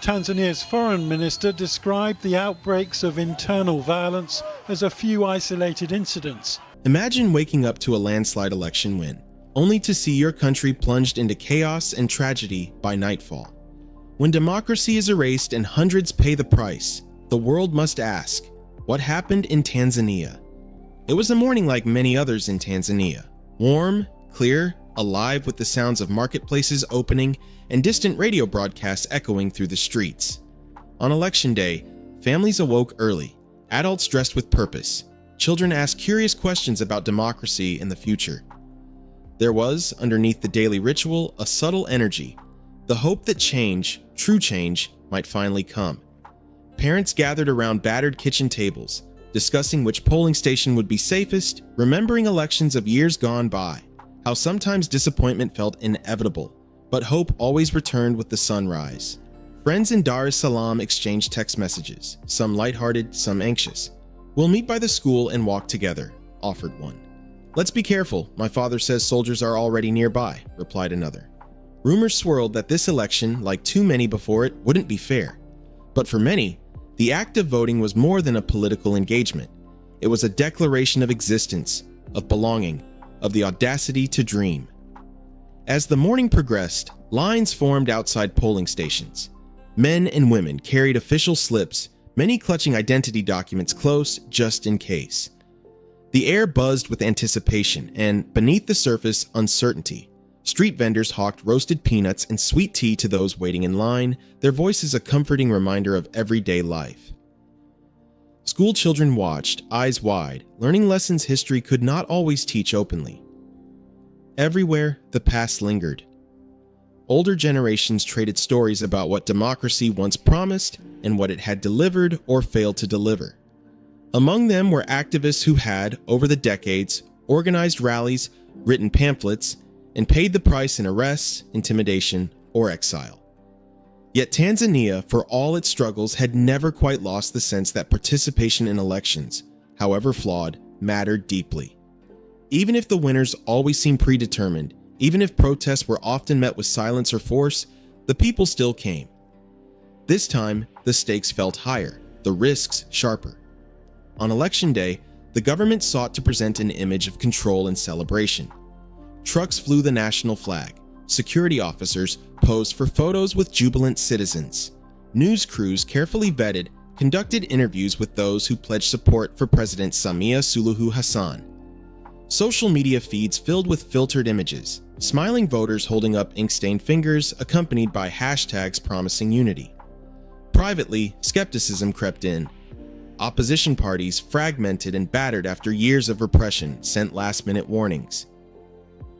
Tanzania's foreign minister described the outbreaks of internal violence as a few isolated incidents. Imagine waking up to a landslide election win, only to see your country plunged into chaos and tragedy by nightfall. When democracy is erased and hundreds pay the price, the world must ask, what happened in Tanzania? It was a morning like many others in Tanzania. Warm, clear, alive with the sounds of marketplaces opening and distant radio broadcasts echoing through the streets. On election day, families awoke early, adults dressed with purpose. Children asked curious questions about democracy and the future. There was, underneath the daily ritual, a subtle energy, the hope that change, true change, might finally come. Parents gathered around battered kitchen tables, discussing which polling station would be safest, remembering elections of years gone by, how sometimes disappointment felt inevitable, but hope always returned with the sunrise. Friends in Dar es Salaam exchanged text messages, some lighthearted, some anxious. "We'll meet by the school and walk together," offered one. "Let's be careful, my father says soldiers are already nearby," replied another. Rumors swirled that this election, like too many before it, wouldn't be fair. But for many, the act of voting was more than a political engagement. It was a declaration of existence, of belonging, of the audacity to dream. As the morning progressed, lines formed outside polling stations. Men and women carried official slips, many clutching identity documents close just in case. The air buzzed with anticipation and, beneath the surface, uncertainty. Street vendors hawked roasted peanuts and sweet tea to those waiting in line, their voices a comforting reminder of everyday life. School children watched, eyes wide, learning lessons history could not always teach openly. Everywhere, the past lingered. Older generations traded stories about what democracy once promised and what it had delivered or failed to deliver. Among them were activists who had, over the decades, organized rallies, written pamphlets, and paid the price in arrests, intimidation, or exile. Yet Tanzania, for all its struggles, had never quite lost the sense that participation in elections, however flawed, mattered deeply. Even if the winners always seemed predetermined, even if protests were often met with silence or force, the people still came. This time, the stakes felt higher, the risks sharper. On election day, the government sought to present an image of control and celebration. Trucks flew the national flag. Security officers posed for photos with jubilant citizens. News crews carefully vetted, conducted interviews with those who pledged support for President Samia Suluhu Hassan. Social media feeds filled with filtered images, smiling voters holding up ink-stained fingers accompanied by hashtags promising unity. Privately, skepticism crept in. Opposition parties, fragmented and battered after years of repression, sent last-minute warnings.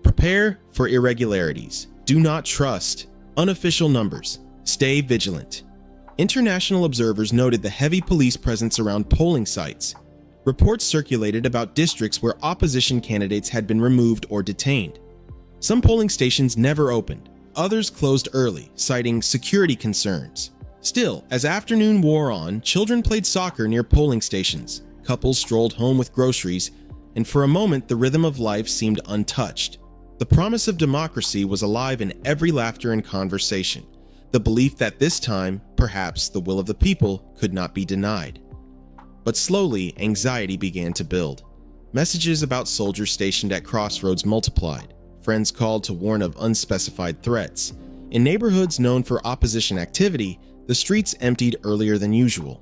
Prepare for irregularities. Do not trust unofficial numbers. Stay vigilant. International observers noted the heavy police presence around polling sites. Reports circulated about districts where opposition candidates had been removed or detained. Some polling stations never opened. Others closed early, citing security concerns. Still, as afternoon wore on, children played soccer near polling stations. Couples strolled home with groceries, and for a moment the rhythm of life seemed untouched. The promise of democracy was alive in every laughter and conversation, the belief that this time, perhaps, the will of the people could not be denied. But slowly, anxiety began to build. Messages about soldiers stationed at crossroads multiplied. Friends called to warn of unspecified threats. In neighborhoods known for opposition activity, the streets emptied earlier than usual.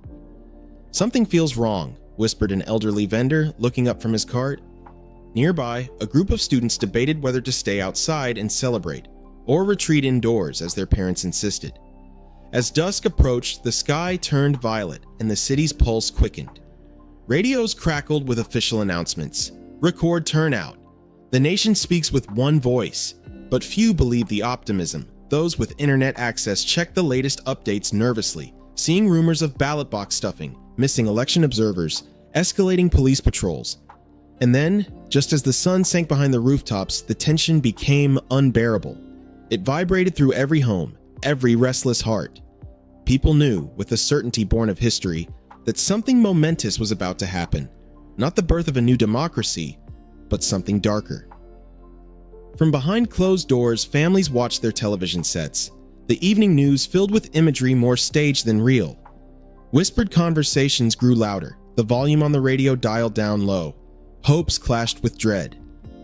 "Something feels wrong," whispered an elderly vendor, looking up from his cart. Nearby, a group of students debated whether to stay outside and celebrate, or retreat indoors as their parents insisted. As dusk approached, the sky turned violet and the city's pulse quickened. Radios crackled with official announcements. Record turnout. The nation speaks with one voice, but few believe the optimism. Those with internet access checked the latest updates nervously, seeing rumors of ballot box stuffing, missing election observers, escalating police patrols. And then, just as the sun sank behind the rooftops, the tension became unbearable. It vibrated through every home, every restless heart. People knew, with a certainty born of history, that something momentous was about to happen. Not the birth of a new democracy, but something darker. From behind closed doors, families watched their television sets. the evening news filled with imagery more staged than real. Whispered conversations grew louder, the volume on the radio dialed down low. Hopes clashed with dread.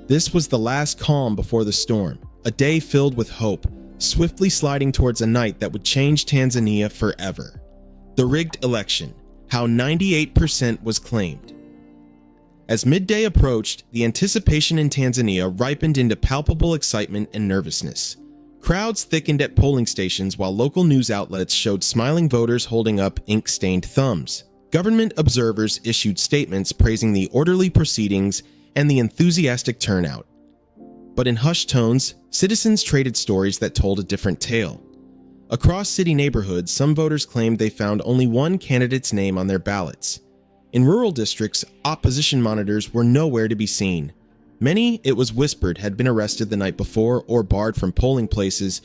This was the last calm before the storm, a day filled with hope, swiftly sliding towards a night that would change Tanzania forever. The rigged election, how 98% was claimed. As midday approached, the anticipation in Tanzania ripened into palpable excitement and nervousness. Crowds thickened at polling stations while local news outlets showed smiling voters holding up ink-stained thumbs. Government observers issued statements praising the orderly proceedings and the enthusiastic turnout. But in hushed tones, citizens traded stories that told a different tale. Across city neighborhoods, some voters claimed they found only one candidate's name on their ballots. In rural districts, opposition monitors were nowhere to be seen. Many, it was whispered, had been arrested the night before or barred from polling places.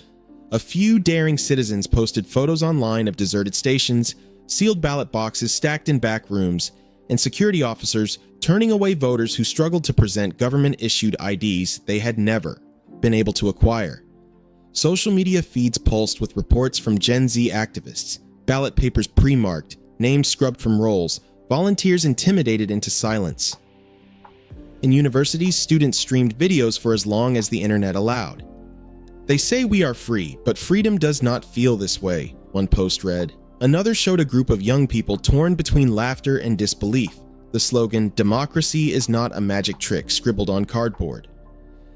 A few daring citizens posted photos online of deserted stations, sealed ballot boxes stacked in back rooms, and security officers turning away voters who struggled to present government-issued IDs they had never been able to acquire. Social media feeds pulsed with reports from Gen Z activists, ballot papers pre-marked, names scrubbed from rolls, volunteers intimidated into silence. In universities, students streamed videos for as long as the internet allowed. "They say we are free, but freedom does not feel this way," one post read. Another showed a group of young people torn between laughter and disbelief, the slogan, "Democracy is not a magic trick," scribbled on cardboard.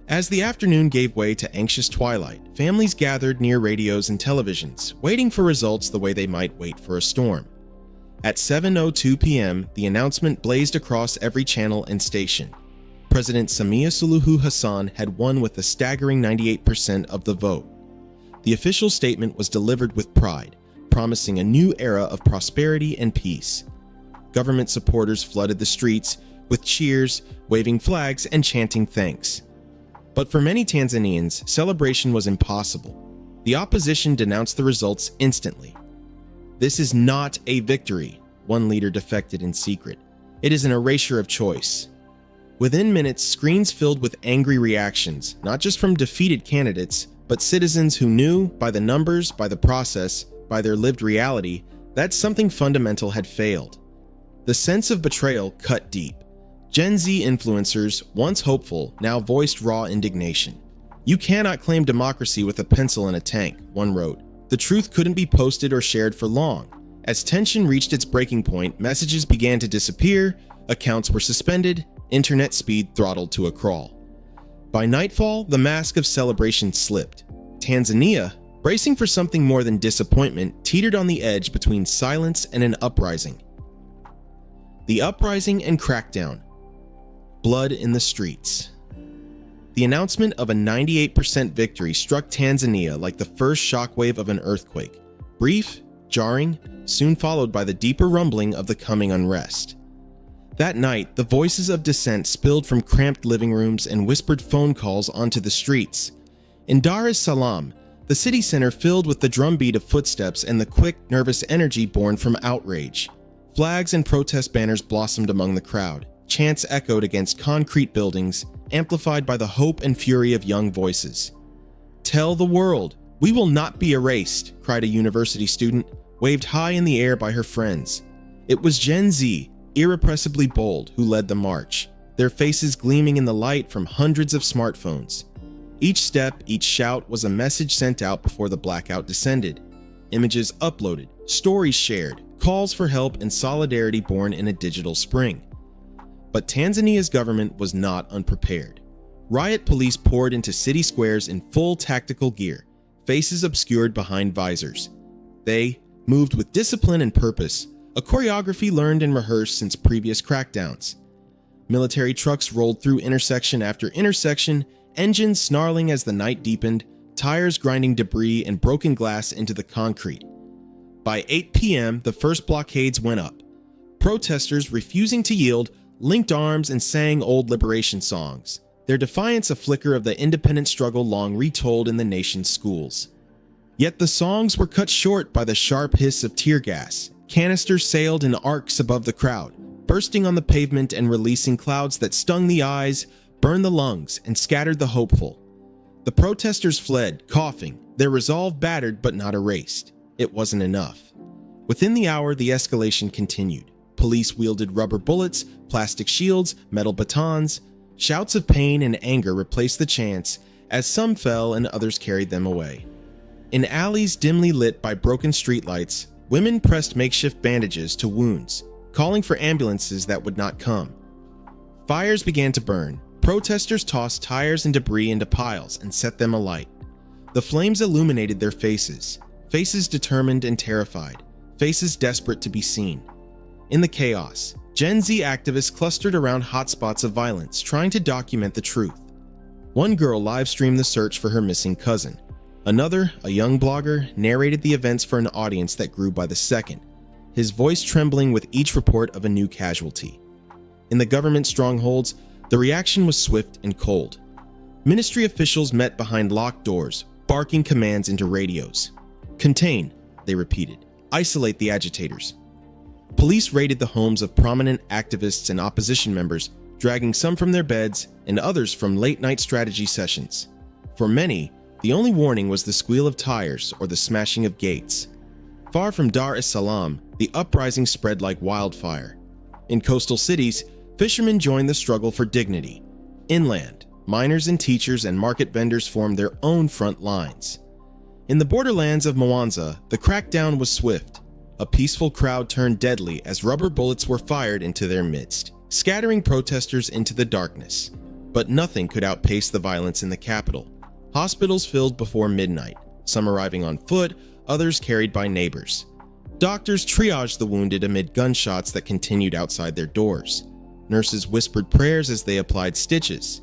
As the afternoon gave way to anxious twilight, families gathered near radios and televisions, waiting for results the way they might wait for a storm. At 7:02 p.m., the announcement blazed across every channel and station. President Samia Suluhu Hassan had won with a staggering 98% of the vote. The official statement was delivered with pride, promising a new era of prosperity and peace. Government supporters flooded the streets with cheers, waving flags, and chanting thanks. But for many Tanzanians, celebration was impossible. The opposition denounced the results instantly. "This is not a victory," one leader defected in secret. "It is an erasure of choice." Within minutes, screens filled with angry reactions, not just from defeated candidates, but citizens who knew, by the numbers, by the process, by their lived reality, that something fundamental had failed. The sense of betrayal cut deep. Gen Z influencers, once hopeful, now voiced raw indignation. "You cannot claim democracy with a pencil and a tank," one wrote. The truth couldn't be posted or shared for long. As tension reached its breaking point, messages began to disappear, accounts were suspended, internet speed throttled to a crawl. By nightfall, the mask of celebration slipped. Tanzania, bracing for something more than disappointment, teetered on the edge between silence and an uprising. The uprising and crackdown. Blood in the streets. The announcement of a 98% victory struck Tanzania like the first shockwave of an earthquake. Brief, jarring, soon followed by the deeper rumbling of the coming unrest. That night, the voices of dissent spilled from cramped living rooms and whispered phone calls onto the streets. In Dar es Salaam, the city center filled with the drumbeat of footsteps and the quick, nervous energy born from outrage. Flags and protest banners blossomed among the crowd. Chants echoed against concrete buildings, amplified by the hope and fury of young voices. "Tell the world, we will not be erased," cried a university student, waved high in the air by her friends. It was Gen Z, irrepressibly bold, who led the march, their faces gleaming in the light from hundreds of smartphones. Each step, each shout was a message sent out before the blackout descended. Images uploaded, stories shared, calls for help and solidarity born in a digital spring. But Tanzania's government was not unprepared. Riot police poured into city squares in full tactical gear, faces obscured behind visors. They moved with discipline and purpose, a choreography learned and rehearsed since previous crackdowns. Military trucks rolled through intersection after intersection, engines snarling as the night deepened, tires grinding debris and broken glass into the concrete. By 8 p.m., the first blockades went up. Protesters, refusing to yield, linked arms and sang old liberation songs, their defiance a flicker of the independent struggle long retold in the nation's schools. Yet the songs were cut short by the sharp hiss of tear gas. Canisters sailed in arcs above the crowd, bursting on the pavement and releasing clouds that stung the eyes, burned the lungs, and scattered the hopeful. The protesters fled, coughing, their resolve battered but not erased. It wasn't enough. Within the hour, the escalation continued. Police wielded rubber bullets, plastic shields, metal batons. Shouts of pain and anger replaced the chants as some fell and others carried them away. In alleys dimly lit by broken streetlights, women pressed makeshift bandages to wounds, calling for ambulances that would not come. Fires began to burn. Protesters tossed tires and debris into piles and set them alight. The flames illuminated their faces, faces determined and terrified, faces desperate to be seen. In the chaos, Gen Z activists clustered around hotspots of violence, trying to document the truth. One girl live-streamed the search for her missing cousin. Another, a young blogger, narrated the events for an audience that grew by the second, his voice trembling with each report of a new casualty. In the government strongholds, the reaction was swift and cold. Ministry officials met behind locked doors, barking commands into radios. "Contain," they repeated. "Isolate the agitators." Police raided the homes of prominent activists and opposition members, dragging some from their beds and others from late-night strategy sessions. For many, the only warning was the squeal of tires or the smashing of gates. Far from Dar es Salaam, the uprising spread like wildfire. In coastal cities, fishermen joined the struggle for dignity. Inland, miners and teachers and market vendors formed their own front lines. In the borderlands of Mwanza, the crackdown was swift. A peaceful crowd turned deadly as rubber bullets were fired into their midst, scattering protesters into the darkness. But nothing could outpace the violence in the capital. Hospitals filled before midnight, some arriving on foot, others carried by neighbors. Doctors triaged the wounded amid gunshots that continued outside their doors. Nurses whispered prayers as they applied stitches.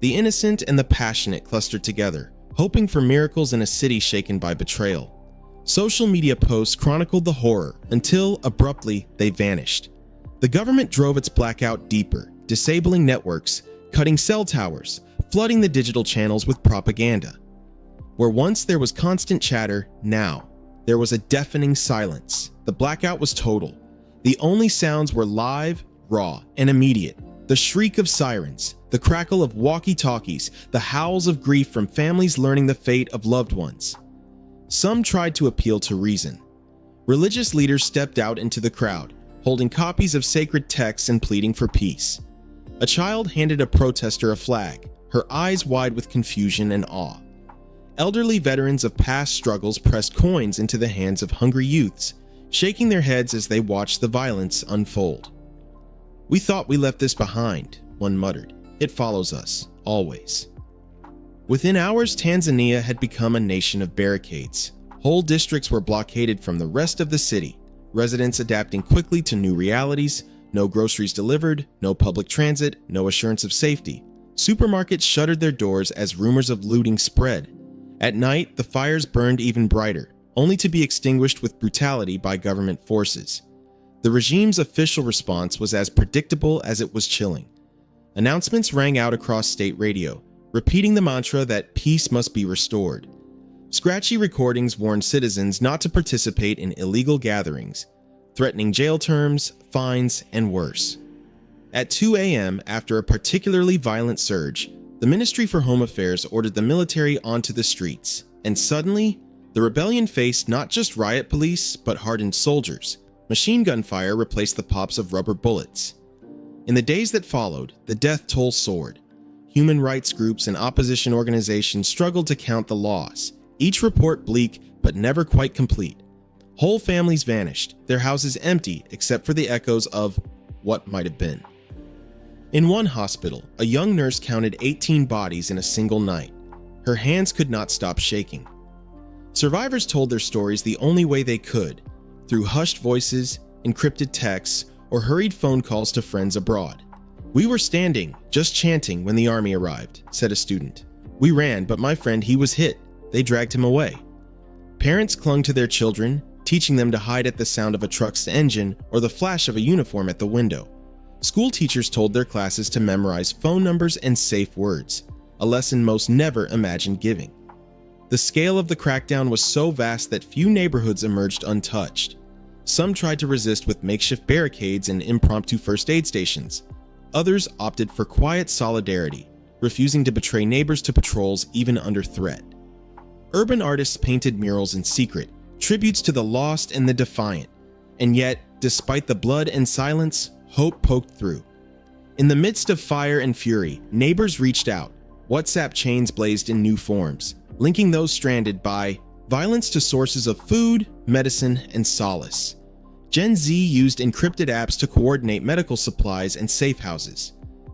The innocent and the passionate clustered together, hoping for miracles in a city shaken by betrayal. Social media posts chronicled the horror until, abruptly, they vanished. The government drove its blackout deeper, disabling networks, cutting cell towers, flooding the digital channels with propaganda. Where once there was constant chatter, now there was a deafening silence. The blackout was total. The only sounds were live, raw, and immediate. The shriek of sirens, the crackle of walkie-talkies, the howls of grief from families learning the fate of loved ones. Some tried to appeal to reason. Religious leaders stepped out into the crowd, holding copies of sacred texts and pleading for peace. A child handed a protester a flag, her eyes wide with confusion and awe. Elderly veterans of past struggles pressed coins into the hands of hungry youths, shaking their heads as they watched the violence unfold. "We thought we left this behind," one muttered. "It follows us, always." Within hours, Tanzania had become a nation of barricades. Whole districts were blockaded from the rest of the city, residents adapting quickly to new realities. No groceries delivered, no public transit, no assurance of safety. Supermarkets shuttered their doors as rumors of looting spread. At night, the fires burned even brighter, only to be extinguished with brutality by government forces. The regime's official response was as predictable as it was chilling. Announcements rang out across state radio, repeating the mantra that peace must be restored. Scratchy recordings warned citizens not to participate in illegal gatherings, threatening jail terms, fines, and worse. At 2 a.m., after a particularly violent surge, the Ministry for Home Affairs ordered the military onto the streets, and suddenly, the rebellion faced not just riot police, but hardened soldiers. Machine gun fire replaced the pops of rubber bullets. In the days that followed, the death toll soared. Human rights groups and opposition organizations struggled to count the loss, each report bleak but never quite complete. Whole families vanished, their houses empty except for the echoes of what might have been. In one hospital, a young nurse counted 18 bodies in a single night. Her hands could not stop shaking. Survivors told their stories the only way they could, through hushed voices, encrypted texts, or hurried phone calls to friends abroad. "We were standing, just chanting, when the army arrived," said a student. "We ran, but my friend, he was hit. They dragged him away." Parents clung to their children, teaching them to hide at the sound of a truck's engine or the flash of a uniform at the window. School teachers told their classes to memorize phone numbers and safe words, a lesson most never imagined giving. The scale of the crackdown was so vast that few neighborhoods emerged untouched. Some tried to resist with makeshift barricades and impromptu first aid stations. Others opted for quiet solidarity, refusing to betray neighbors to patrols even under threat. Urban artists painted murals in secret, tributes to the lost and the defiant, and yet, despite the blood and silence, hope poked through. In the midst of fire and fury, neighbors reached out. WhatsApp chains blazed in new forms, linking those stranded by violence to sources of food, medicine, and solace. Gen Z used encrypted apps to coordinate medical supplies and safe houses.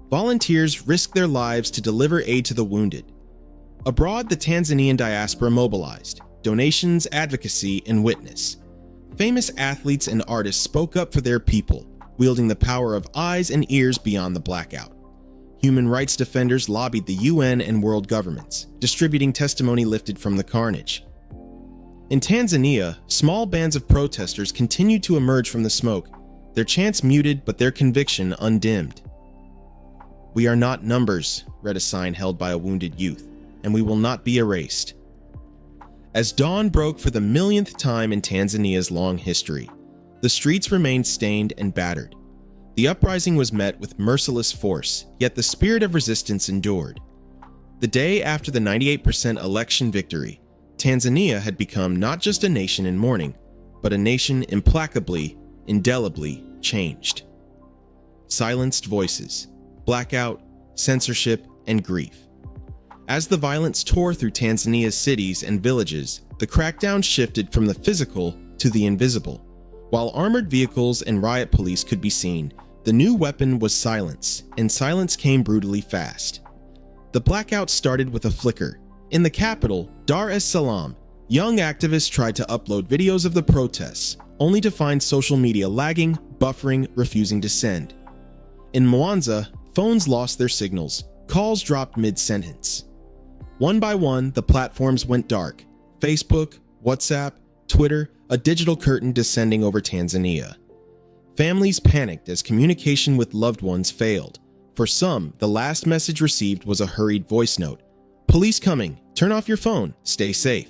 Volunteers risked their lives to deliver aid to the wounded. Abroad, the Tanzanian diaspora mobilized, donations, advocacy, and witness. Famous athletes and artists spoke up for their people, wielding the power of eyes and ears beyond the blackout. Human rights defenders lobbied the UN and world governments, distributing testimony lifted from the carnage. In Tanzania, small bands of protesters continued to emerge from the smoke, their chants muted but their conviction undimmed. "We are not numbers," read a sign held by a wounded youth, "and we will not be erased." As dawn broke for the millionth time in Tanzania's long history, the streets remained stained and battered. The uprising was met with merciless force, yet the spirit of resistance endured. The day after the 98% election victory, Tanzania had become not just a nation in mourning, but a nation implacably, indelibly changed. Silenced voices, blackout, censorship, and grief. As the violence tore through Tanzania's cities and villages, the crackdown shifted from the physical to the invisible. While armored vehicles and riot police could be seen, the new weapon was silence, and silence came brutally fast. The blackout started with a flicker. In the capital, Dar es Salaam, young activists tried to upload videos of the protests, only to find social media lagging, buffering, refusing to send. In Mwanza, phones lost their signals, calls dropped mid-sentence. One by one, the platforms went dark. Facebook, WhatsApp, Twitter, a digital curtain descending over Tanzania. Families panicked as communication with loved ones failed. For some, the last message received was a hurried voice note. "Police coming, turn off your phone, stay safe."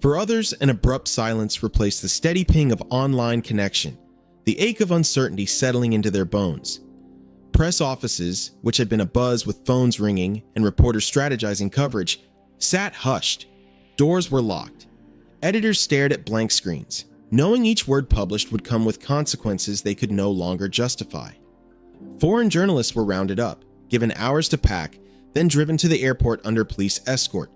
For others, an abrupt silence replaced the steady ping of online connection, the ache of uncertainty settling into their bones. Press offices, which had been abuzz with phones ringing and reporters strategizing coverage, sat hushed. Doors were locked. Editors stared at blank screens, knowing each word published would come with consequences they could no longer justify. Foreign journalists were rounded up, given hours to pack, then driven to the airport under police escort.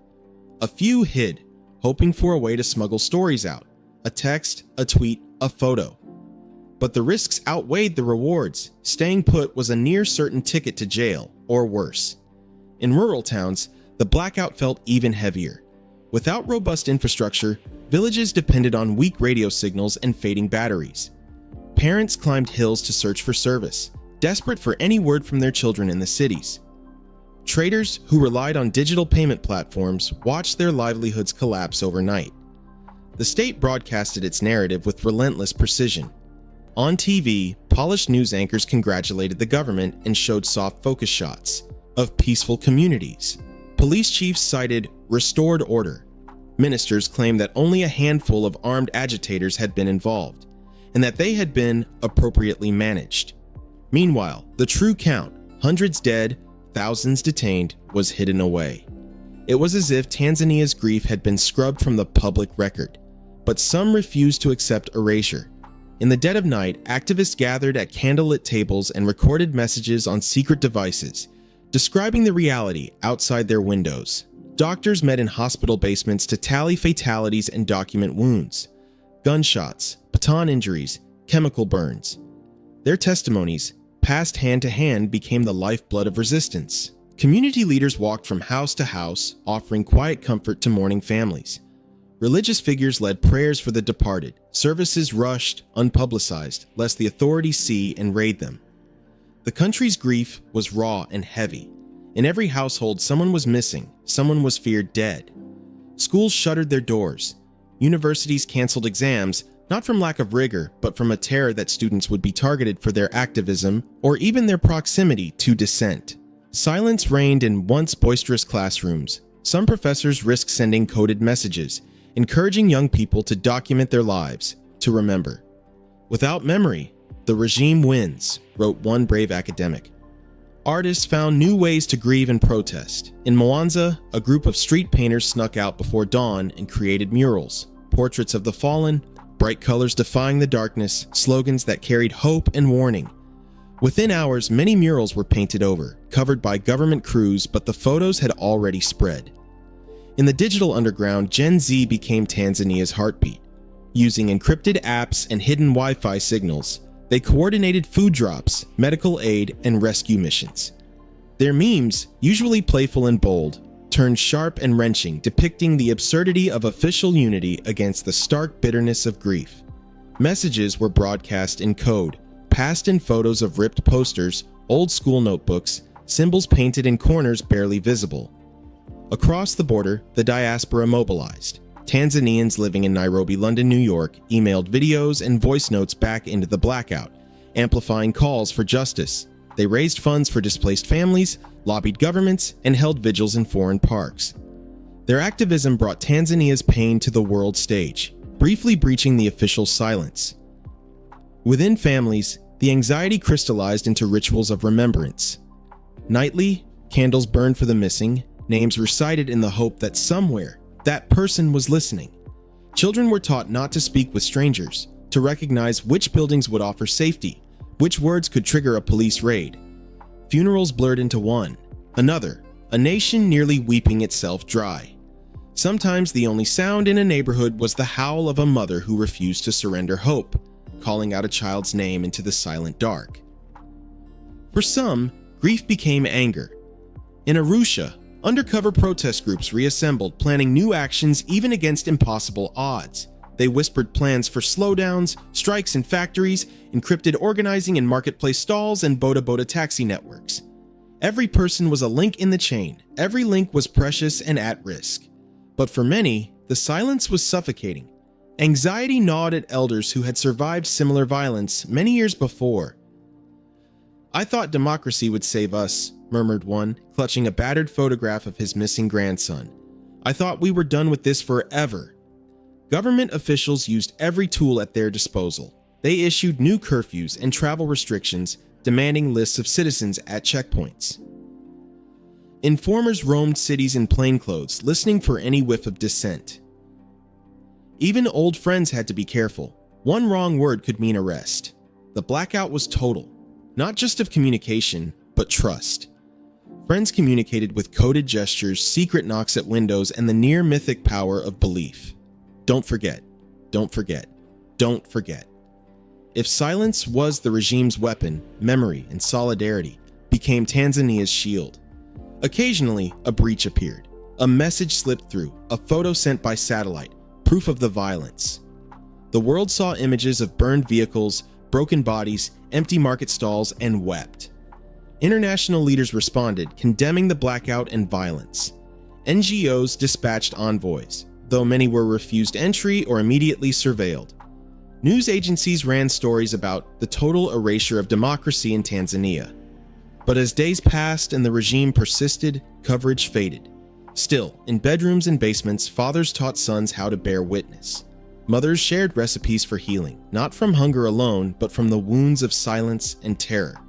A few hid, hoping for a way to smuggle stories out, a text, a tweet, a photo. But the risks outweighed the rewards. Staying put was a near certain ticket to jail, or worse. In rural towns, the blackout felt even heavier. Without robust infrastructure, villages depended on weak radio signals and fading batteries. Parents climbed hills to search for service, desperate for any word from their children in the cities. Traders who relied on digital payment platforms watched their livelihoods collapse overnight. The state broadcasted its narrative with relentless precision. On TV, polished news anchors congratulated the government and showed soft focus shots of peaceful communities. Police chiefs cited restored order. Ministers claimed that only a handful of armed agitators had been involved, and that they had been appropriately managed. Meanwhile, the true count, hundreds dead, thousands detained, was hidden away. It was as if Tanzania's grief had been scrubbed from the public record, but some refused to accept erasure. In the dead of night, activists gathered at candlelit tables and recorded messages on secret devices, describing the reality outside their windows. Doctors met in hospital basements to tally fatalities and document wounds, gunshots, baton injuries, chemical burns. Their testimonies, passed hand to hand, became the lifeblood of resistance. Community leaders walked from house to house, offering quiet comfort to mourning families. Religious figures led prayers for the departed. Services rushed, unpublicized, lest the authorities see and raid them. The country's grief was raw and heavy. In every household, someone was missing, someone was feared dead. Schools shuttered their doors. Universities canceled exams, not from lack of rigor, but from a terror that students would be targeted for their activism or even their proximity to dissent. Silence reigned in once boisterous classrooms. Some professors risked sending coded messages, encouraging young people to document their lives, to remember. "Without memory, the regime wins," wrote one brave academic. artists found new ways to grieve and protest. In Mwanza, a group of street painters snuck out before dawn and created murals, portraits of the fallen, bright colors defying the darkness, slogans that carried hope and warning. Within hours, many murals were painted over, covered by government crews, but the photos had already spread. In the digital underground, Gen Z became Tanzania's heartbeat. Using encrypted apps and hidden Wi-Fi signals, they coordinated food drops, medical aid, and rescue missions. Their memes, usually playful and bold, turned sharp and wrenching, depicting the absurdity of official unity against the stark bitterness of grief. Messages were broadcast in code, passed in photos of ripped posters, old school notebooks, symbols painted in corners barely visible. Across the border, the diaspora mobilized. Tanzanians living in Nairobi, London, New York emailed videos and voice notes back into the blackout, amplifying calls for justice. They raised funds for displaced families, lobbied governments, and held vigils in foreign parks. Their activism brought Tanzania's pain to the world stage, briefly breaching the official silence. Within families, the anxiety crystallized into rituals of remembrance. Nightly, candles burned for the missing, names recited in the hope that somewhere, that person was listening. Children were taught not to speak with strangers, to recognize which buildings would offer safety, which words could trigger a police raid. Funerals blurred into one, another, a nation nearly weeping itself dry. Sometimes the only sound in a neighborhood was the howl of a mother who refused to surrender hope, calling out a child's name into the silent dark. For some, grief became anger. In Arusha, undercover protest groups reassembled, planning new actions even against impossible odds. They whispered plans for slowdowns, strikes in factories, encrypted organizing in marketplace stalls, and boda taxi networks. Every person was a link in the chain. Every link was precious and at risk. But for many, the silence was suffocating. Anxiety gnawed at elders who had survived similar violence many years before. "I thought democracy would save us," murmured one, clutching a battered photograph of his missing grandson. "I thought we were done with this forever." Government officials used every tool at their disposal. They issued new curfews and travel restrictions, demanding lists of citizens at checkpoints. Informers roamed cities in plainclothes, listening for any whiff of dissent. Even old friends had to be careful. One wrong word could mean arrest. The blackout was total, not just of communication, but trust. Friends communicated with coded gestures, secret knocks at windows, and the near-mythic power of belief. Don't forget, don't forget, don't forget. If silence was the regime's weapon, memory and solidarity became Tanzania's shield. Occasionally, a breach appeared. A message slipped through, a photo sent by satellite, proof of the violence. The world saw images of burned vehicles, broken bodies, empty market stalls, and wept. International leaders responded, condemning the blackout and violence. NGOs dispatched envoys, though many were refused entry or immediately surveilled. News agencies ran stories about the total erasure of democracy in Tanzania. But as days passed and the regime persisted, coverage faded. Still, in bedrooms and basements, fathers taught sons how to bear witness. Mothers shared recipes for healing, not from hunger alone, but from the wounds of silence and terror.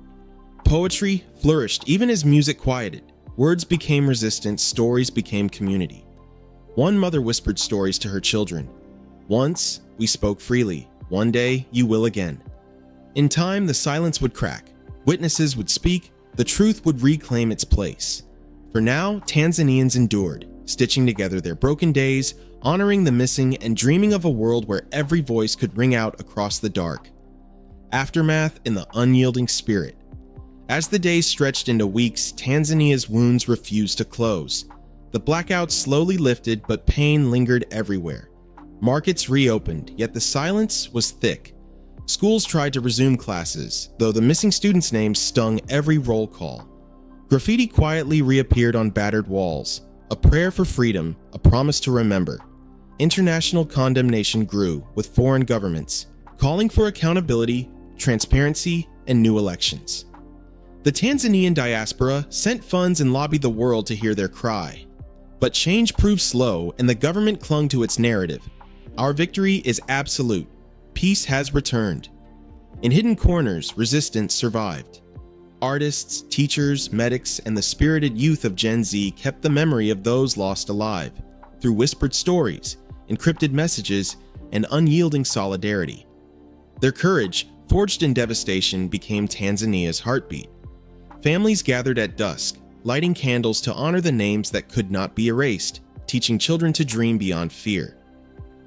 Poetry flourished even as music quieted. Words became resistance, stories became community. One mother whispered stories to her children. "Once, we spoke freely. One day, you will again." In time, the silence would crack. Witnesses would speak. The truth would reclaim its place. For now, Tanzanians endured, stitching together their broken days, honoring the missing, and dreaming of a world where every voice could ring out across the dark. Aftermath in the unyielding spirit. As the days stretched into weeks, Tanzania's wounds refused to close. The blackout slowly lifted, but pain lingered everywhere. Markets reopened, yet the silence was thick. Schools tried to resume classes, though the missing students' names stung every roll call. Graffiti quietly reappeared on battered walls, a prayer for freedom, a promise to remember. International condemnation grew, with foreign governments calling for accountability, transparency, and new elections. The Tanzanian diaspora sent funds and lobbied the world to hear their cry. But change proved slow, and the government clung to its narrative. Our victory is absolute. Peace has returned. In hidden corners, resistance survived. Artists, teachers, medics, and the spirited youth of Gen Z kept the memory of those lost alive through whispered stories, encrypted messages, and unyielding solidarity. Their courage, forged in devastation, became Tanzania's heartbeat. Families gathered at dusk, lighting candles to honor the names that could not be erased, teaching children to dream beyond fear.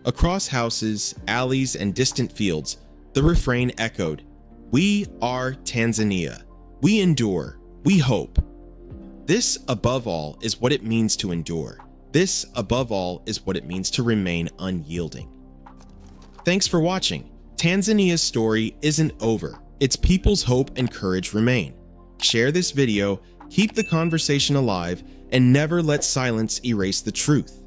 Across houses, alleys, and distant fields, the refrain echoed, "We are Tanzania. We endure. We hope." This, above all, is what it means to endure. This, above all, is what it means to remain unyielding. Thanks for watching. Tanzania's story isn't over. Its people's hope and courage remain. Share this video, keep the conversation alive, and never let silence erase the truth.